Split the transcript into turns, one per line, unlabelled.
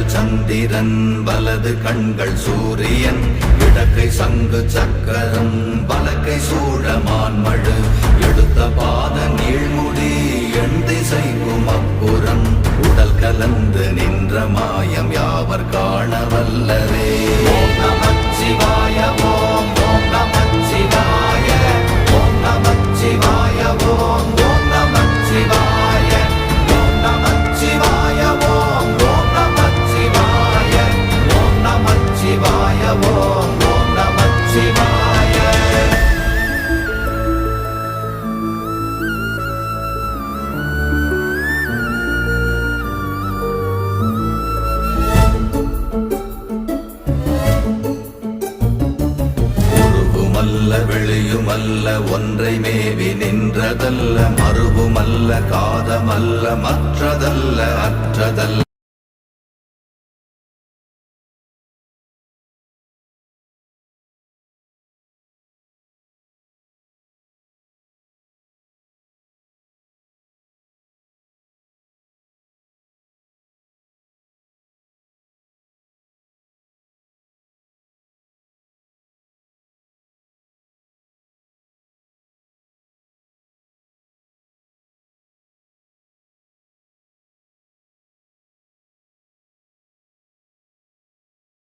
இடங்கள் சந்திரன் வலது கண்கள் சூரியன் இடக்கை சங்கு சக்கரம் வலக்கை சூழமான்மழு எடுத்த பாத நீழ்முடி எண் திசைக்கும் அப்புறம் உடல் கலந்து நின்ற மாயம் யாவர் காண வல்லரே. ஓம் நமச்சிவாய ஓம் ஓம் நமச்சிவாய ஓம் நமச்சிவாய ஓம் ஓம் நமச்சிவாய ஓம் நமச்சிவாய ஓம் ஓம் நமச்சிவாய ஓம் நமச்சிவாய ஓம் ஓம் நமச்சிவாய. வெளியுமல்ல ஒன்றை மேவி நின்றதல்ல மறுவுமல்ல காதமல்ல மற்றதல்ல அற்றதல்ல